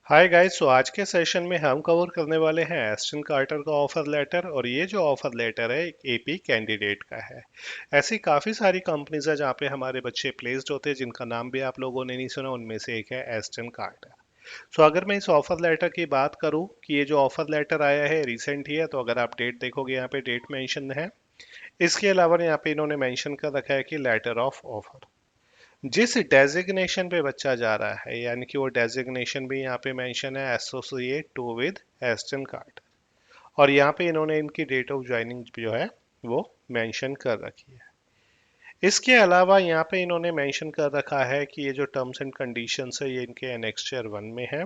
Hi guys. तो आज के सेशन में हम कवर करने वाले हैं एस्टन कार्टर का ऑफर लेटर। और ये जो ऑफर लेटर है एक एपी कैंडिडेट का है। ऐसी काफ़ी सारी कंपनीज है जहाँ पे हमारे बच्चे प्लेस्ड होते हैं, जिनका नाम भी आप लोगों ने नहीं सुना। उनमें से एक है एस्टन कार्टर। सो अगर मैं इस ऑफर लेटर की बात करूँ कि ये जो ऑफर लेटर आया है रिसेंट ही है, तो अगर आप डेट देखोगे यहाँ पे डेट मेंशन है। इसके अलावा यहाँ पे इन्होंने मेंशन कर रखा है कि लेटर ऑफ ऑफर। जिस डेजिग्नेशन पे बच्चा जा रहा है, यानी कि वो डेजिग्नेशन भी यहाँ पे मेंशन है, associate to with Aston Carter. और यहाँ पे इन्होंने इनकी डेट ऑफ ज्वाइनिंग जो है वो मेंशन कर रखी है। इसके अलावा यहाँ पे इन्होंने मेंशन कर रखा है कि ये जो टर्म्स एंड कंडीशंस है ये इनके एनेक्स्चर 1 में है।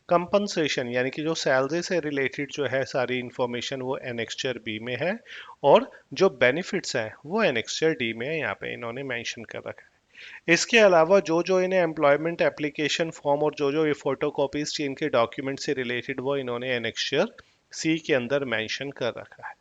कंपनसेशन यानी कि जो सैलरी से रिलेटेड जो है सारी इंफॉर्मेशन वो एनेक्स्चर बी में है। और जो बेनिफिट्स हैं वो एनेक्स्चर डी में है, यहाँ पे इन्होंने मेंशन कर रखा है। इसके अलावा जो जो इन्हें एम्प्लॉयमेंट एप्लीकेशन फॉर्म और जो जो ये फोटो कॉपीज थी इनके डॉक्यूमेंट से रिलेटेड, वो इन्होंने एनेक्स्चर सी के अंदर मेंशन कर रखा है।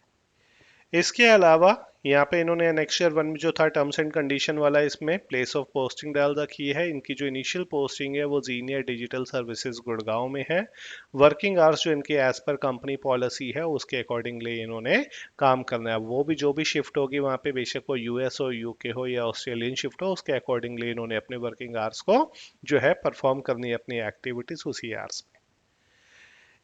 इसके अलावा यहाँ पे इन्होंने एनेक्स्चर 1 में जो था टर्म्स एंड कंडीशन वाला, इसमें प्लेस ऑफ पोस्टिंग डाल रखी है। इनकी जो इनिशियल पोस्टिंग है वो जीनियर डिजिटल सर्विसेज गुड़गांव में है। वर्किंग आवर्स जो इनके एज पर कंपनी पॉलिसी है उसके अकॉर्डिंगली इन्होंने काम करना है। वो भी जो भी शिफ्ट होगी वहाँ पे, बेशक वो यूएस हो, यूके हो या ऑस्ट्रेलियन शिफ्ट हो, उसके अकॉर्डिंगली इन्होंने अपने वर्किंग आवर्स को जो है परफॉर्म करनी है, अपनी एक्टिविटीज उसी आवर्स में।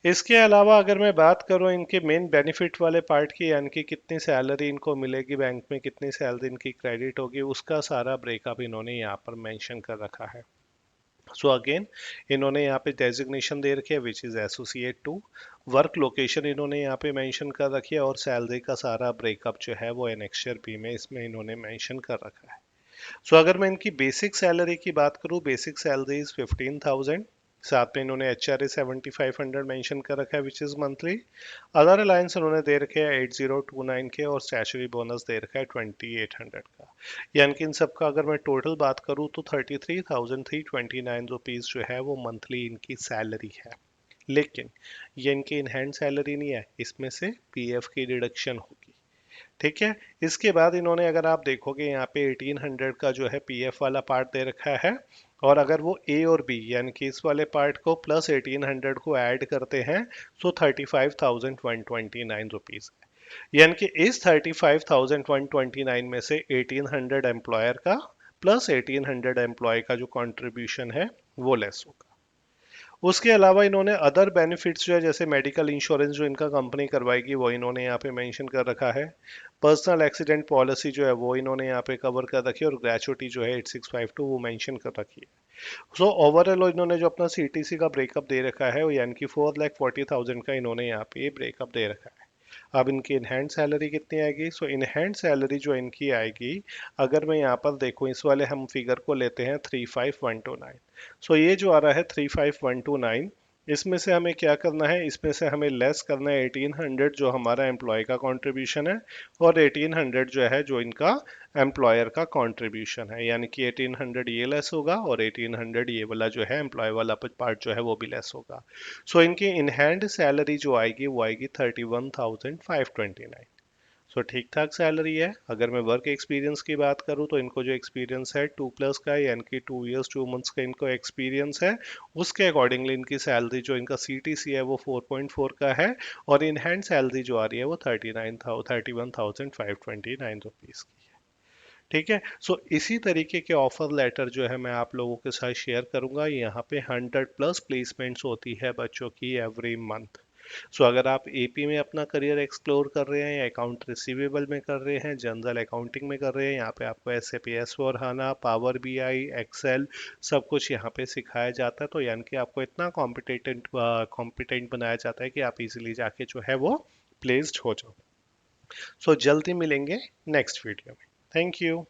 इसके अलावा अगर मैं बात करूं इनके मेन बेनिफिट वाले पार्ट की, यानी कि कितनी सैलरी इनको मिलेगी बैंक में, कितनी सैलरी इनकी क्रेडिट होगी, उसका सारा ब्रेकअप इन्होंने यहाँ पर मेंशन कर रखा है। सो अगेन इन्होंने यहाँ पे डेजिग्नेशन दे रखी है which is associate to. Work location इन्होंने यहाँ पे मेंशन कर रखी है, और सैलरी का सारा ब्रेकअप जो है वो एनेक्स्चर बी में इसमें इन्होंने मेंशन कर रखा है। सो अगर मैं इनकी बेसिक सैलरी की बात करूँ, बेसिक सैलरी इज 15,000। साथ में इन्होंने HR 7500 मेंशन कर रखा है which is monthly. Other alliance उन्होंने दे रखे हैं 8029 के, और स्टैचुरी बोनस दे रखा है 2800 का। यानी कि इन सब का अगर मैं टोटल बात करूँ तो 33,329 रुपीज जो है वो मंथली इनकी सैलरी है। लेकिन ये इनकी इन हैंड सैलरी नहीं है, इसमें से पीएफ की डिडक्शन होगी। ठीक है। इसके बाद इन्होंने, अगर आप देखोगे यहाँ पे 1800 का जो है पीएफ वाला पार्ट दे रखा है। और अगर वो ए और बी यानी कि इस वाले पार्ट को प्लस 1800 को ऐड करते हैं, तो 35,129 रुपीज। यानी कि इस 35,129 में से 1800 एम्प्लॉयर का प्लस 1800 एम्प्लॉय का जो कंट्रीब्यूशन है वो लेस होगा। उसके अलावा इन्होंने अदर बेनिफिट्स जो है, जैसे मेडिकल इंश्योरेंस जो इनका कंपनी करवाएगी वो इन्होंने यहाँ पे मेंशन कर रखा है। पर्सनल एक्सीडेंट पॉलिसी जो है वो इन्होंने यहाँ पे कवर कर रखी है, और ग्रेचुटी जो है 8652 वो मेंशन कर रखी है। सो ओवरऑल इन्होंने जो अपना सीटीसी का ब्रेकअप दे रखा है वो, यानी कि 4,40,000 का इन्होंने यहाँ पे ब्रेकअप दे रखा है। अब इनकी इन हैंड सैलरी कितनी आएगी? सो इन हैंड सैलरी जो इनकी आएगी, अगर मैं यहाँ पर देखूँ, इस वाले हम फिगर को लेते हैं 35,129। सो ये जो आ रहा है 35,129, इसमें से हमें क्या करना है, इसमें से हमें लेस करना है 1800 जो हमारा एम्प्लॉय का कंट्रीब्यूशन है, और 1800 जो है जो इनका एम्प्लॉयर का कंट्रीब्यूशन है। यानी कि 1800 ये लेस होगा, और 1800 ये वाला जो है एम्प्लॉय वाला पार्ट जो है वो भी लेस होगा। सो इनकी इन हैंड सैलरी जो आएगी वो आएगी 31,529। सो ठीक ठाक सैलरी है। अगर मैं वर्क एक्सपीरियंस की बात करूं तो इनको जो एक्सपीरियंस है 2+ का, यानी कि 2 years 2 months का इनको एक्सपीरियंस है। उसके अकॉर्डिंगली इनकी सैलरी जो इनका CTC है वो 4.4 का है। और इन हैंड सैलरी जो आ रही है वो 31,529 रुपीज़ की। ठीक है। सो इसी तरीके के ऑफर लेटर जो है मैं आप लोगों के साथ शेयर करूंगा। यहाँ पे 100+ प्लेसमेंट्स होती है बच्चों की एवरी मंथ। सो अगर आप एपी में अपना करियर एक्सप्लोर कर रहे हैं, या अकाउंट रिसीवेबल में कर रहे हैं, जनरल अकाउंटिंग में कर रहे हैं, यहाँ पे आपको SAP S/4HANA, power BI, Excel सब कुछ यहाँ पे सिखाया जाता है। तो यानी कि आपको इतना कॉम्पिटेंट बनाया जाता है कि आप इजीली जाके जो है वो प्लेस्ड हो जाओ। सो जल्दी मिलेंगे नेक्स्ट वीडियो में। Thank you.